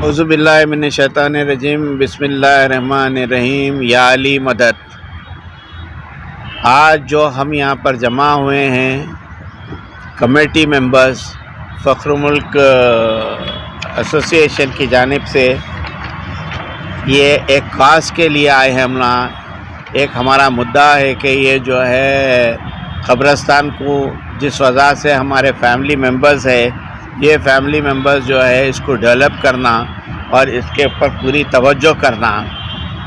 औज़ुबिल्लाहि मिनश्शैतानिर्रजीम बिस्मिल्लाहिर्रहमानिर्रहीम। या अली मदद। आज जो हम यहाँ पर जमा हुए हैं कमेटी मेंबर्स फ़ख्र मुल्क एसोसिएशन की जानिब से, ये एक ख़ास के लिए आए हैं। हम एक हमारा मुद्दा है कि ये जो है क़ब्रस्तान को जिस वजह से हमारे फैमिली मेंबर्स है, ये फैमिली मेंबर्स जो है इसको डेवलप करना और इसके ऊपर पूरी तवज्जो करना।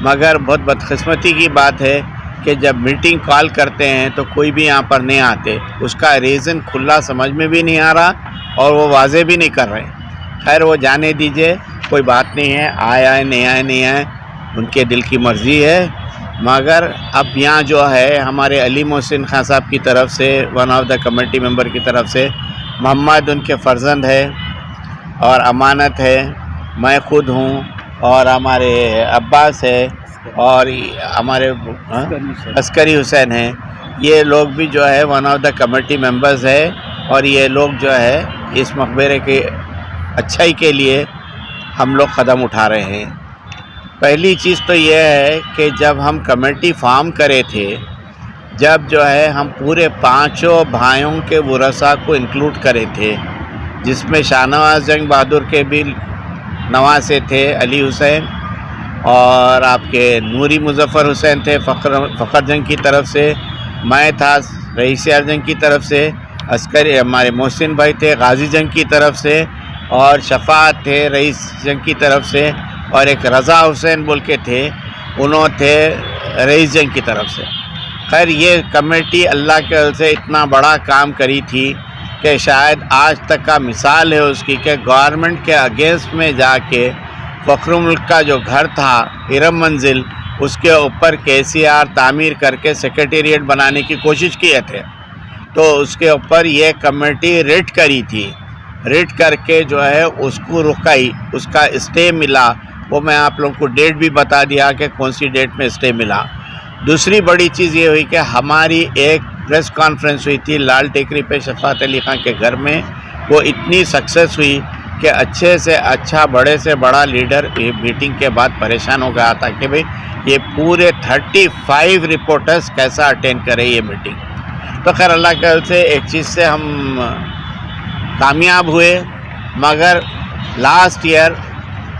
मगर बहुत बदकिस्मती की बात है कि जब मीटिंग कॉल करते हैं तो कोई भी यहाँ पर नहीं आते। उसका रीज़न खुला समझ में भी नहीं आ रहा और वो वाज़े भी नहीं कर रहे। खैर वो जाने दीजिए, कोई बात नहीं है। आए नहीं आए उनके दिल की मर्ज़ी है। मगर अब यहाँ जो है हमारे अली मोहसिन खान साहब की तरफ से, one of the committee member की तरफ से, मोहम्मद उनके फ़र्जंद है और अमानत है, मैं ख़ुद हूँ और हमारे अब्बास है और हमारे अस्करी हुसैन हैं। ये लोग भी जो है one of the committee members है और ये लोग जो है इस मकबरे के अच्छाई के लिए हम लोग कदम उठा रहे हैं। पहली चीज़ तो ये है कि जब हम कमेटी फॉर्म करे थे, जब जो है हम पूरे पांचों भाइयों के वरसा को इंक्लूड करे थे, जिसमें शाहनवाज जंग बहादुर के भी नवासे थे, अली हुसैन, और आपके नूरी मुजफ़्फ़र हुसैन थे फ़ख्र जंग की तरफ से, मैं था रईस जंग की तरफ से, अस्करी हमारे मोहसिन भाई थे गाज़ी जंग की तरफ से, और शफ़ात थे रईस जंग की तरफ से, और एक रज़ा हुसैन बोल के थे, उन्होंने थे रईस जंग की तरफ से। खैर ये कमेटी अल्लाह के वजह से इतना बड़ा काम करी थी कि शायद आज तक का मिसाल है उसकी, कि गवर्नमेंट के अगेंस्ट में जाके फ़ख्र मुल्क का जो घर था इरम मंजिल, उसके ऊपर KCR तामीर करके सेक्रेटेरिएट बनाने की कोशिश किए थे। तो उसके ऊपर ये कमेटी रेड करी थी। रेड करके जो है उसको रुकाई, उसका स्टे मिला। वो मैं आप लोगों को डेट भी बता दिया कि कौन सी डेट में स्टे मिला। दूसरी बड़ी चीज़ ये हुई कि हमारी एक प्रेस कॉन्फ्रेंस हुई थी लाल टेकरी पे शफ़ात अली खान के घर में। वो इतनी सक्सेस हुई कि अच्छे से अच्छा, बड़े से बड़ा लीडर ये मीटिंग के बाद परेशान हो गया था कि भाई ये पूरे 35 रिपोर्टर्स कैसा अटेंड करें ये मीटिंग। तो खैर अल्लाह के वजह से एक चीज़ से हम कामयाब हुए। मगर लास्ट ईयर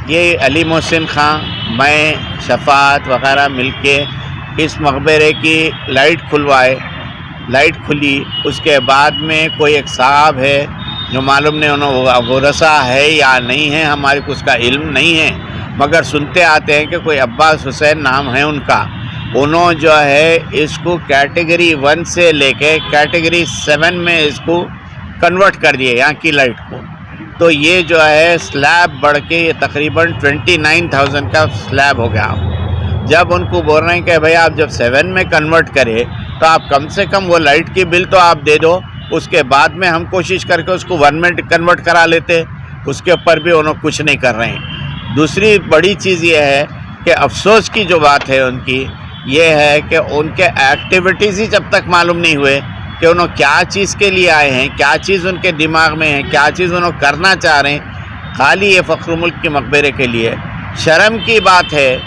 ये अली मोहसिन खान, मैं, शफ़ात वग़ैरह मिलके इस मकबरे की लाइट खुलवाए। लाइट खुली, उसके बाद में कोई एक साहब है जो मालूम नहीं उन्होंने वरसा है या नहीं है, हमारे को उसका इल्म नहीं है, मगर सुनते आते हैं कि कोई अब्बास हुसैन नाम है उनका। उन्होंने जो है इसको कैटेगरी 1 से लेके कैटेगरी 7 में इसको कन्वर्ट कर दिए यहाँ की लाइट को। तो ये जो है स्लैब बढ़ के ये तकरीबन 29,000 का स्लैब हो गया। जब उनको बोल रहे हैं कि भाई आप जब 7 में कन्वर्ट करें तो आप कम से कम वो लाइट की बिल तो आप दे दो, उसके बाद में हम कोशिश करके उसको 1 में कन्वर्ट करा लेते। उसके ऊपर भी उन्होंने कुछ नहीं कर रहे हैं। दूसरी बड़ी चीज़ ये है कि अफसोस की जो बात है उनकी, ये है कि उनके एक्टिविटीज़ ही जब तक मालूम नहीं हुए कि उन्होंने क्या चीज़ के लिए आए हैं, क्या चीज़ उनके दिमाग में है, क्या चीज़ उन्होंने करना चाह रहे हैं, खाली ये फ़ख्र मुल्क के मकबरे के लिए। शर्म की बात है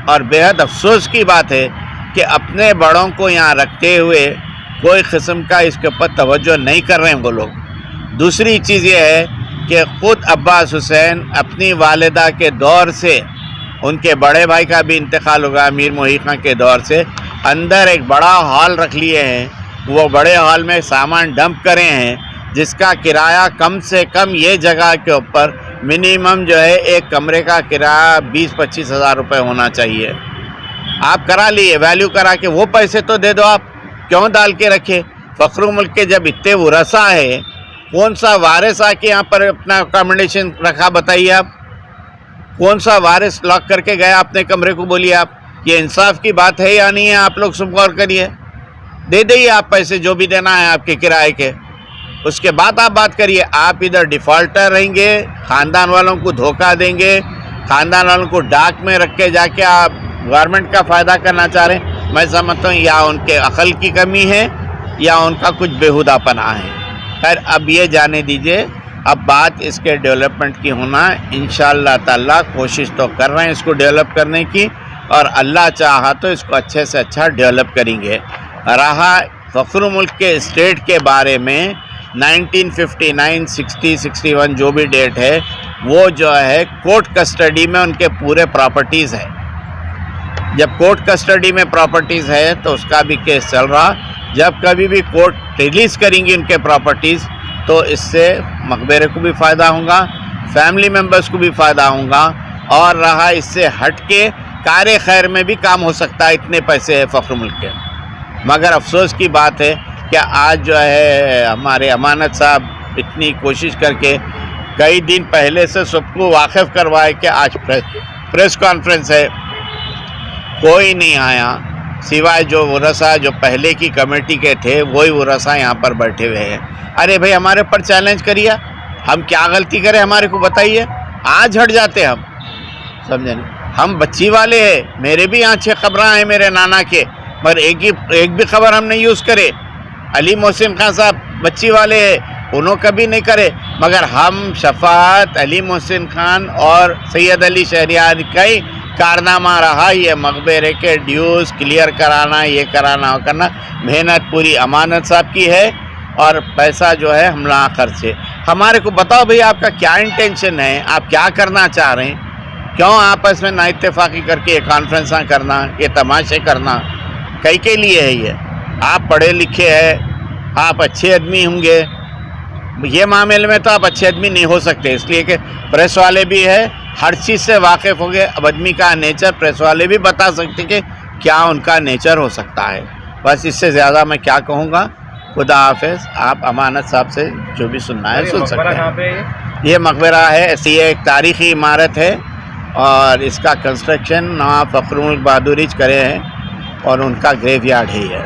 और बेहद अफसोस की बात है कि अपने बड़ों को यहाँ रखते हुए कोई किस्म का इसके ऊपर तवज्जो नहीं कर रहे हैं वो लोग। दूसरी चीज़ ये है कि ख़ुद अब्बास हुसैन अपनी वालिदा के दौर से, उनके बड़े भाई का भी इंतकाल होगा अमीर मोही खां के दौर से, अंदर एक बड़ा हॉल रख लिए हैं। वो बड़े हॉल में सामान डंप करे हैं, जिसका किराया कम से कम ये जगह के ऊपर मिनिमम जो है एक कमरे का किराया 20-25 हज़ार रुपये होना चाहिए। आप करा लिए, वैल्यू करा के वो पैसे तो दे दो, आप क्यों डाल के रखे? फ़ख्र मुल्क के जब इतने वरसा है, कौन सा वारिस आके यहाँ पर अपना अकोमोडेशन रखा बताइए आप? कौन सा वारिस लॉक करके गया अपने कमरे को? बोलिए आप, ये इंसाफ की बात है या नहीं है? आप लोग सब गौर करिए। दे दीजिए आप पैसे जो भी देना है आपके किराए के, उसके बाद आप बात करिए। आप इधर डिफ़ॉल्टर रहेंगे, ख़ानदान वालों को धोखा देंगे, ख़ानदान वालों को डाक में रख के जाके आप गवर्नमेंट का फ़ायदा करना चाह रहे हैं। मैं समझता हूँ या उनके अक़ल की कमी है या उनका कुछ बेहुदापना है। खैर अब ये जाने दीजिए, अब बात इसके डेवलपमेंट की होना, इंशाअल्लाह ताला कोशिश तो कर रहे हैं इसको डेवलप करने की, और अल्लाह चाहा तो इसको अच्छे से अच्छा डेवलप करेंगे। रहा फ़ख्रुल मुल्क के स्टेट के बारे में, 1959, 60, 61 जो भी डेट है, वो जो है कोर्ट कस्टडी में उनके पूरे प्रॉपर्टीज़ है। जब कोर्ट कस्टडी में प्रॉपर्टीज़ है तो उसका भी केस चल रहा। जब कभी भी कोर्ट रिलीज़ करेंगी उनके प्रॉपर्टीज़ तो इससे मकबरे को भी फ़ायदा होगा, फैमिली मेम्बर्स को भी फ़ायदा होगा, और रहा इससे हट के कार्य खैर में भी काम हो सकता है। इतने पैसे है फ़ख्रुल मुल्क के। मगर अफसोस की बात है कि आज जो है हमारे अमानत साहब इतनी कोशिश करके कई दिन पहले से सबको वाकिफ़ करवाए कि आज प्रेस कॉन्फ्रेंस है, कोई नहीं आया सिवाय जो वरसा जो पहले की कमेटी के थे वही वरसा यहाँ पर बैठे हुए हैं। अरे भाई हमारे पर चैलेंज करिए, हम क्या गलती करें हमारे को बताइए, आज हट जाते हम, समझे ना। हम बच्ची वाले हैं, मेरे भी यहाँ 6 खबरें हैं मेरे नाना के, मगर एक भी खबर हम नहीं यूज़ करे। अली मोहसिन खान साहब बच्ची वाले हैं, उन्होंने कभी नहीं करे, मगर हम शफात अली मोहसिन खान और सैयद अली शहरियार का ही कारनामा रहा ये मकबरे के ड्यूज़ क्लियर कराना, ये कराना वो करना। मेहनत पूरी अमानत साहब की है और पैसा जो है हम लोग खर्चे। हमारे को बताओ भाई आपका क्या इंटेंशन है, आप क्या करना चाह रहे हैं, क्यों आपस में ना इत्तेफाकी करके ये कॉन्फ्रेंस करना, ये तमाशे करना, कई के लिए है ये। आप पढ़े लिखे हैं, आप अच्छे आदमी होंगे, ये मामले में तो आप अच्छे आदमी नहीं हो सकते, इसलिए कि प्रेस वाले भी है, हर चीज़ से वाकिफ़ हो गए। अब आदमी का नेचर प्रेस वाले भी बता सकते कि क्या उनका नेचर हो सकता है। बस इससे ज़्यादा मैं क्या कहूँगा। खुदा हाफिज़। आप अमानत साहब से जो भी सुनना है सुन सकते हैं। ये मकबरा है, ऐसी एक तारीख़ी इमारत है और इसका कंस्ट्रक्शन नवाब फ़ख्रुल मुल्क बहादुर करे हैं और उनका ग्रेव यार्ड ही है,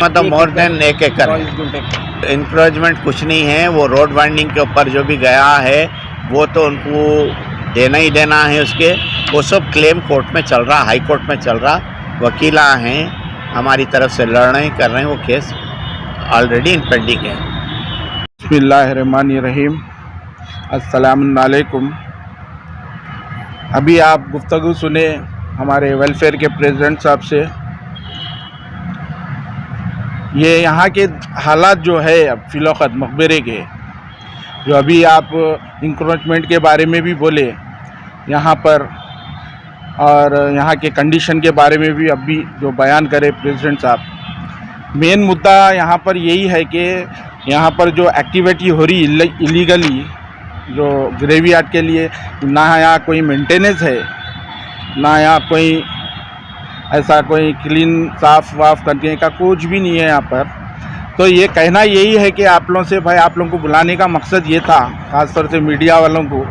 मतलब मोर देन 1 एकड़ है। इंक्रोचमेंट कुछ नहीं है, वो रोड वाइंडिंग के ऊपर जो भी गया है वो तो उनको देना ही देना है उसके, वो सब क्लेम कोर्ट में चल रहा, हाई कोर्ट में चल रहा। वकीला हैं हमारी तरफ से लड़ रहे हैं, कर रहे हैं, वो केस ऑलरेडी इन पेंडिंग है। बिस्मिल्लाहिर्रहमानिर्रहीम। अस्सलाम वालेकुम। अभी आप गुफ्तगू सुने हमारे वेलफेयर के प्रेसिडेंट साहब से। ये यहाँ के हालात जो है अब फिलौकत मकबरे के, जो अभी आप इंक्रोचमेंट के बारे में भी बोले यहाँ पर, और यहाँ के कंडीशन के बारे में भी अभी जो बयान करे प्रेसिडेंट साहब। मेन मुद्दा यहाँ पर यही है कि यहाँ पर जो एक्टिविटी हो रही इलीगली, जो ग्रेवयार्ड के लिए, ना यहाँ कोई मेंटेनेंस है, ना यहाँ कोई ऐसा कोई क्लीन साफ वाफ करने का कुछ भी नहीं है यहाँ पर। तो ये कहना यही है कि आप लोगों से भाई, आप लोगों को बुलाने का मकसद ये था, ख़ासतौर से मीडिया वालों को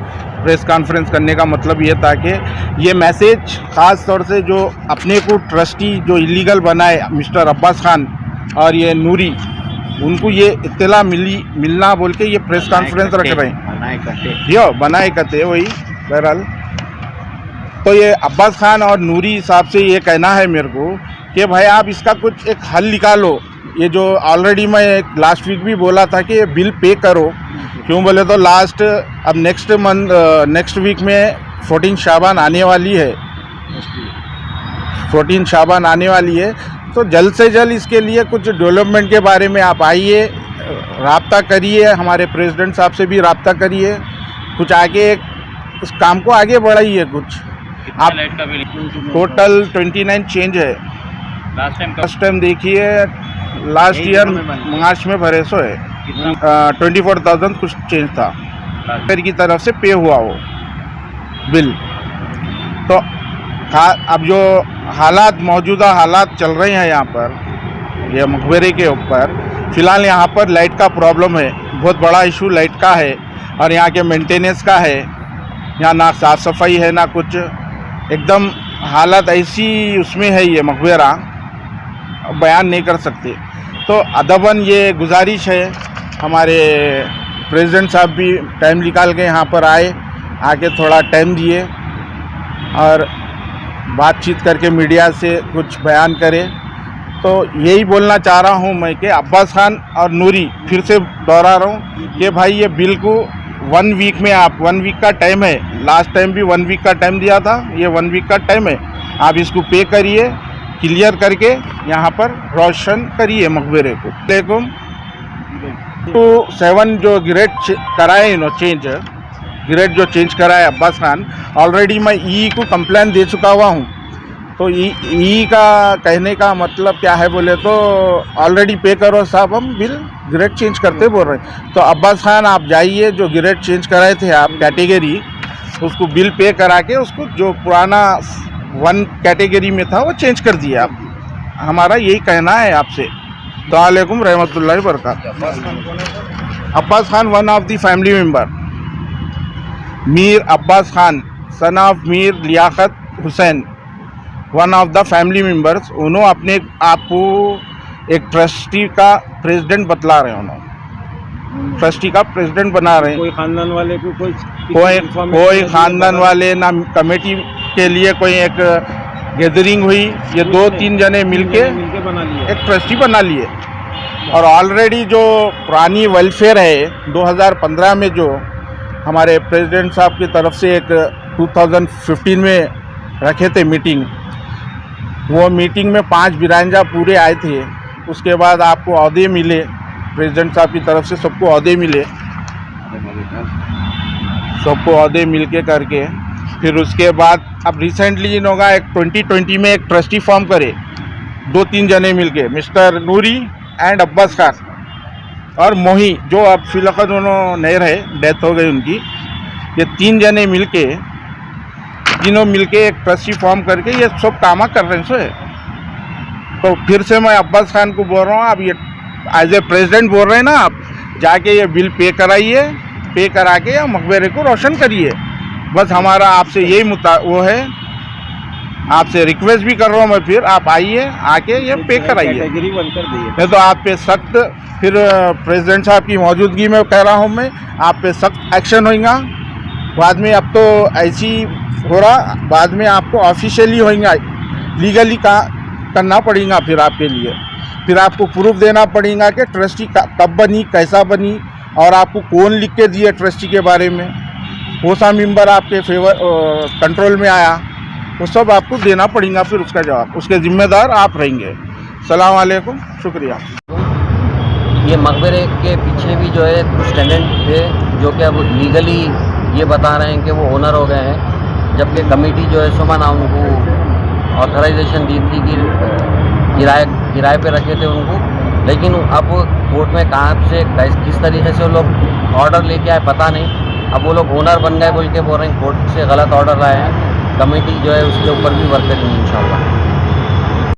प्रेस कॉन्फ्रेंस करने का मतलब ये था कि ये मैसेज ख़ास तौर से जो अपने को ट्रस्टी जो इलीगल बनाए मिस्टर अब्बास खान और ये नूरी, उनको ये इत्तला मिलना बोल के ये प्रेस कॉन्फ्रेंस रख रहे हैं, यो बनाए करते वही बहरहाल। तो ये अब्बास खान और नूरी साहब से ये कहना है मेरे को कि भाई आप इसका कुछ एक हल निकालो। ये जो ऑलरेडी मैं लास्ट वीक भी बोला था कि ये बिल पे करो, क्यों बोले तो लास्ट अब नेक्स्ट वीक में 14 शाबान आने वाली है, 14 शाबान आने वाली है। तो जल्द से जल्द इसके लिए कुछ डेवलपमेंट के बारे में आप आइए, राब्ता करिए, हमारे प्रेसिडेंट साहब से भी राब्ता करिए, कुछ आगे इस काम को आगे बढ़ाइए। कुछ आप टोटल 29 चेंज है। लास्ट टाइम देखिए, लास्ट ईयर मार्च में भरे सो है 24,000 कुछ चेंज था, फिर की तरफ से पे हुआ वो बिल। तो अब जो हालात, मौजूदा हालात चल रहे हैं यहाँ पर ये मकबरे के ऊपर, फ़िलहाल यहाँ पर लाइट का प्रॉब्लम है, बहुत बड़ा इशू लाइट का है और यहाँ के मेंटेनेंस का है। यहाँ ना साफ़ सफाई है ना कुछ, एकदम हालत ऐसी उसमें है ये मकबरा, बयान नहीं कर सकते। तो अदबन ये गुजारिश है, हमारे प्रेसिडेंट साहब भी टाइम निकाल के यहाँ पर आए, आके थोड़ा टाइम दिए और बातचीत करके मीडिया से कुछ बयान करे तो यही बोलना चाह रहा हूँ मैं कि अब्बास खान और नूरी, फिर से दोहरा रहा हूँ कि भाई ये बिल को 1 वीक में आप 1 वीक का टाइम है, लास्ट टाइम भी 1 वीक का टाइम दिया था, ये 1 वीक का टाइम है, आप इसको पे करिए, क्लियर करके यहाँ पर रोशन करिए मकबरे को। लेकिन 7 जो ग्रेड कराए इन्होंने चेंज, ग्रेड जो चेंज कराए अब्बास खान, ऑलरेडी मैं ई को कंप्लेन दे चुका हुआ हूँ। तो ई का कहने का मतलब क्या है बोले तो ऑलरेडी पे करो साहब, हम बिल ग्रेड चेंज करते बोल रहे हैं। तो अब्बास खान आप जाइए, जो ग्रेड चेंज कराए थे आप कैटेगरी, उसको बिल पे करा के उसको जो पुराना 1 कैटेगरी में था वो चेंज कर दिया आप। हमारा यही कहना है आपसे। अस्सलामुअलैकुम रहमतुल्लाहि व बरकातहू। Abbas Khan one of the family member, Mir Abbas Khan son of Mir Liaquat Hussain, one of the family members. उन्होंने अपने आप को एक ट्रस्टी का प्रेसिडेंट बतला रहे हैं, उन्होंने ट्रस्टी का प्रेसिडेंट बना रहे हैं। कोई खानदान वाले को कोई खानदान वाले ना कमेटी के लिए कोई एक गैदरिंग हुई, ये 2-3 जने मिलके बना लिए, एक ट्रस्टी बना लिए। और ऑलरेडी जो पुरानी वेलफेयर है 2015 में जो हमारे प्रेसिडेंट साहब की तरफ से एक 2015 में रखे थे मीटिंग, वो मीटिंग में 5 बिरांजा पूरे आए थे। उसके बाद आपको ओहदे मिले, प्रेसिडेंट साहब की तरफ से सबको ओहदे मिले, सबको ओहदे मिल के करके फिर उसके बाद अब रिसेंटली इन लोगों का एक 2020 में एक ट्रस्टी फॉर्म करे, 2-3 जने मिलके, mister Noori and Abbas Khan और मोही, जो अब फिलहाल उन्होंने नहीं रहे, डेथ हो गई उनकी। ये 3 जने मिलके, तीनों मिलके एक ट्रस्टी फॉर्म करके ये सब काम कर रहे हैं सो है। तो फिर से मैं अब्बास खान को बोल रहा हूँ, आप ये एज ए प्रेसिडेंट बोल रहे हैं ना, आप जाके ये बिल पे कराइए, पे करा के या मकबरे को रोशन करिए। बस हमारा आपसे यही वो है, आपसे रिक्वेस्ट भी कर रहा हूँ मैं, फिर आप आइए, आके ये पे कराइए, कैटेगरी 1 कर दिए। नहीं तो आप पे सख्त, फिर प्रेसिडेंट साहब की मौजूदगी में कह रहा हूँ मैं, आप पे सख्त एक्शन होगा। बाद में अब तो ऐसी हो रहा, बाद में आपको ऑफिशियली होगा, लीगली का करना पड़ेगा फिर आपके लिए, फिर आपको प्रूफ देना पड़ेगा कि ट्रस्टी कब बनी, कैसा बनी, और आपको कौन लिख के दिए ट्रस्टी के बारे में, कौन सा मेंबर आपके फेवर कंट्रोल में आया, वो सब आपको देना पड़ेगा फिर उसका जवाब, उसके जिम्मेदार आप रहेंगे। सलाम वालेकुम, शुक्रिया। ये मकबरे के पीछे भी जो है कुछ टेनेंट थे जो कि अब लीगली ये बता रहे हैं कि वो ओनर हो गए हैं, जबकि कमेटी जो है सुबह उनको ऑथराइजेशन दी थी कि किराए पे रखे थे उनको, लेकिन अब कोर्ट में कहाँ से किस तरीके से वो लोग ऑर्डर लेके आए पता नहीं। अब वो लोग ओनर बन गए बोल के बोल रहे हैं, कोर्ट से गलत ऑर्डर आए हैं, कमेटी जो है उसके ऊपर भी वर्क करेंगे इंशाल्लाह।